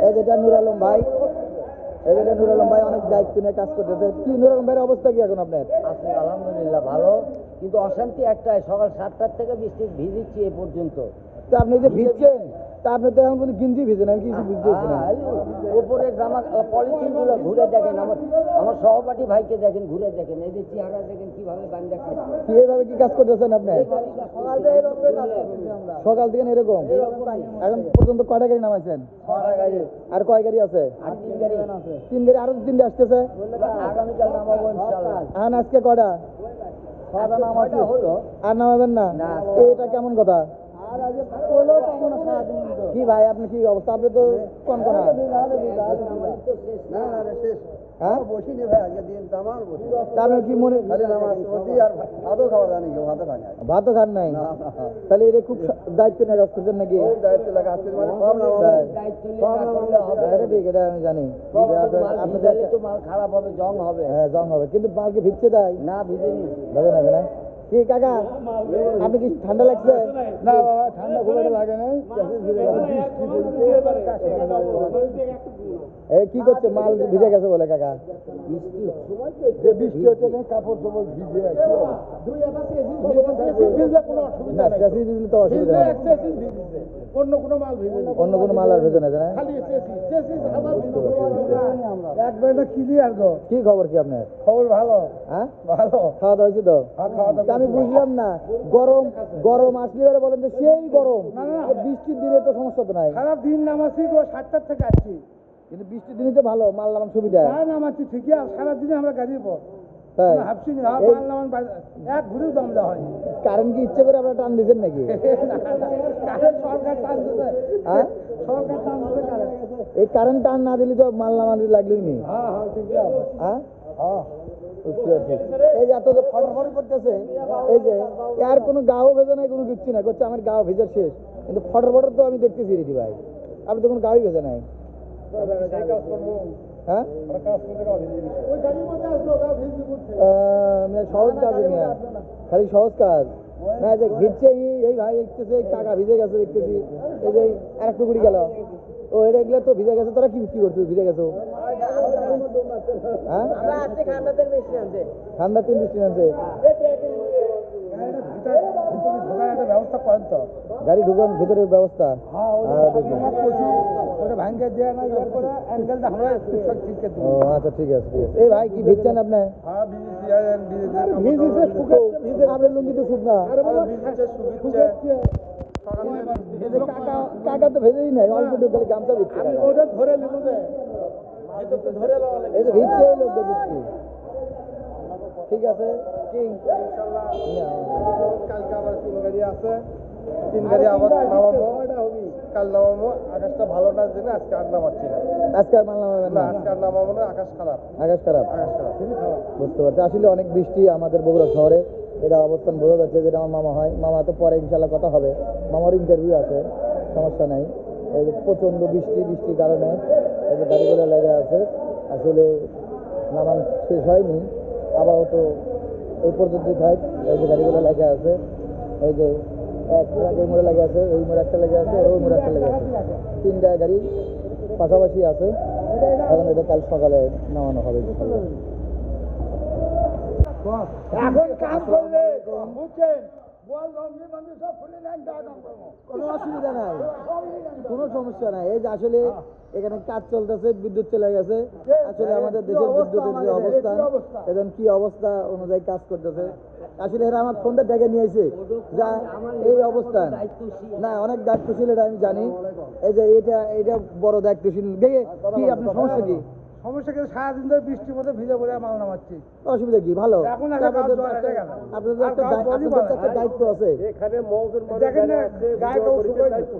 এই যেটা নূর আলম ভাই, এই যেটা নূর আলম ভাই অনেক দায়িত্ব নিয়ে কাজ করতেছে। কি নূর আলম ভাইয়ের অবস্থা কি এখন আপনার? আছে আলহামদুলিল্লাহ ভালো, কিন্তু অশান্তি একটাই, সকাল 7টার থেকে বৃষ্টি ভিজিচ্ছি এ পর্যন্ত। তো আপনি যে ভিজছেন, তা আপনি তো এখন কিন্তু গিঞ্জি ভিজেন, আমি কিছু বুঝতে পারছি না। উপরের জামা পলিথিন গুলো ঘুরে দেখেন, আমার সহপাঠী ভাইকে দেখেন, ঘুরে দেখেন, এই যে চেহারা দেখেন কিভাবে বান্ধা খাচ্ছে। কি এইভাবে কি কাজ করতেছেন আপনি? সকাল থেকে এরকম এখন পর্যন্ত কয়টা গাড়ি নামাইছেন? আর কয় গাড়ি আছে? আর 3 গাড়ি 3 গাড়ি, আরো 3 আসতেছে। আগামীকাল নামাবো ইনশাআল্লাহ। এখন আজকে কয়টা? হলো আর নামাবেন না? না। এটা কেমন কথা? কি ভাই আপনি কি অবস্থা? আপনি তো কোন কোন হ্যাঁ বসিনি ভাই, আজকে দিন তামাম বসি। আপনার কি মনে খালি নামাজ পড়ছি আর ভাতও খাওয়া জানি, কেউ ভাতও খায় না। ভাতও খান নাই? তাহলে এটা খুব দায়িত্ব নিয়ে কাজ করছেন নাকি? খুব দায়িত্ব লাগে আজকে, মানে কম নামাজ। দায়িত্ব নিয়ে না করলে হবে না। এটা ঠিক, এটা আমি জানি। মাল ভিজালে তো মাল খারাপ হবে, জং হবে। হ্যাঁ জং হবে, কিন্তু মালকে ভিজতে দেয় না ভিজেনি। ভেজে নেবে না? কি কাকা আপনি কি ঠান্ডা লাগছে? না বাবা, ঠান্ডা খুব একটা লাগে নাই। এই কি করছে, মাল ভিজে গেছে বলে কাকা? যে বৃষ্টি হচ্ছে না, কাপড় চোপড় ভিজে আছে। ভিজলে কোনো অসুবিধা না, নেই। চেঁচিয়ে দিলে তো অসুবিধা ভিজলে নেই। এক চেঁচিস ভিজেছে, অন্য কোনো মাল ভিজে নেই। অন্য কোনো মাল আর ভেজে নেবে না? খালি চেঁচিস হাজার একবার এটা ক্লিয়ার গো। কি খবর কি আপনার? খবর ভালো, হ্যাঁ ভালো। খাওয়া দাওয়া হয়েছে তো? খাওয়া তা আমি বুঝলাম না, গরম গরম আসলে এবারে বলেন যে সেই গরম, বৃষ্টির দিনে তো সমস্যা তো নাই। সারা দিন নামাচ্ছি গো, 7টার থেকে আসছি। কিন্তু বৃষ্টির দিনে তো ভালো মাল নামান সুবিধা। নামাচ্ছি ঠিকই, আর সারাদিনে আমরা গাড়ির পর তাই ভাবছি না এই মাল নামান এক ঘুরেও দম দেওয়া হয়নি। কারেন্ট কি ইচ্ছে করে আপনারা টান দিচ্ছেন নাকি? সরকার টান দিতে, হ্যাঁ সরকার টান দিতে কারেন্ট। এই কারেন্ট টান না দিলে তো মাল নামানি লাগলোই নি। হ্যাঁ হ্যাঁ ঠিকই আছে। হ্যাঁ হ্যাঁ বুঝতে পারছি। এই যে এত যে ফটফট করতেছে, এই যে আর কোনো গাও ভেজা নাই, কোনো কিচ্ছু নাই, করছে আমার গাও ভেজা শেষ, কিন্তু ফটফট তো আমি দেখতেছি রেডি ভাই, আপনি তো কোনো গাওই ভেজা নাই। হ্যাঁ সহজ কাজ নিয়ে, খালি সহজ কাজ না, যে ভিজছে এই ভাই দেখতেছে, টাকা ভিজে গেছে দেখতেছি, এই যে আর একটু গুড়ি গেল, ও এটা এগুলো তো ভিজে গেছে, তোরা কি বিক্রি করছিস ভিজে গেছো? হ্যাঁ ঠান্ডা 3 বৃষ্টি নামছে। ঢোকার একটা ব্যবস্থা করেন তো। গাড়ি ঢুকান ভিতরে ব্যবস্থা? ওটা ভাঙ্গে দেওয়া না, ইয়ে করে অ্যাঙ্গেলটা আমরা সব ঠিক করে ও আচ্ছা ঠিক আছে ঠিক আছে। এই ভাই কি ভিজছেন আপনি? হ্যাঁ ভিজেছে, আপনার লুঙ্গি তো শুকনা। কাকা কাকা তো ভেজেই নাই, অল্প ঢুকালে গামছা ভিজছে। ওটা ধরে নেব যে ধরে এই যে ভিজছে এই লোক দেখছি। ঠিক আছে কি কালকে আবার 3 গাড়ি আছে, 3 গাড়ি আবার নামাবো, কাল নামাবো। আকাশটা ভালো না জেনে আজকে আর নামাচ্ছি না। আজকে আর মাল নামাবেন না না? আজকে আর নামাবো না, আকাশ খারাপ। আকাশ খারাপ, আকাশ খারাপ, খুবই খারাপ। বুঝতে পারছি। আসলে অনেক বৃষ্টি আমাদের বগুড়া শহরে, এটা অবস্থান বোঝা যাচ্ছে। যেটা আমার মামা হয়, মামা তো পরে ইনশাল্লাহ কথা হবে, মামার ইন্টারভিউ আছে, সমস্যা নাই। এই যে প্রচণ্ড বৃষ্টির কারণে এই যে গাড়িগুলো লেগে আছে, আসলে নামান শেষ হয়নি, আপাতত এই পর্যন্তই থাক। এই যে গাড়িগুলো লেগে আছে, এই যে এক ট্রাক এই মোড়ে লেগে আছে, ওই মোড়ে একটা লেগে আছে, ওই মোড়ে একটা লেগে আছে, 3টা গাড়ি পাশাপাশি আছে। এখন এটা কাল সকালে নামানো হবে। এখন কাজ করলে বুঝছেন, কোনো অসুবিধা নাই, কোনো সমস্যা নাই। এই যে আসলে এখানে কাজ চলতেছে, বিদ্যুৎ চলে গেছে, আসলে আমাদের দেশের বিদ্যুতের যে অবস্থান, এখন কি অবস্থা অনুযায়ী কাজ করতেছে। আসলে এরা আমার ফোনটা ডেকে নিয়েছে যা এই অবস্থান, না অনেক দায়িত্বশীল, এটা আমি জানি। এই যে এটা বড় দায়িত্বশীল। কি আপনার সমস্যা কি? সমস্যা কিন্তু সারাদিন ধরে বৃষ্টির মধ্যে ভিজে পড়ে মাল নামাচ্ছি। অসুবিধা কি? ভালো, এখন আপনাদের তো একটা দায়িত্ব আছে। এখানে দেখেন না গায়ে কেউ শুকাইছে।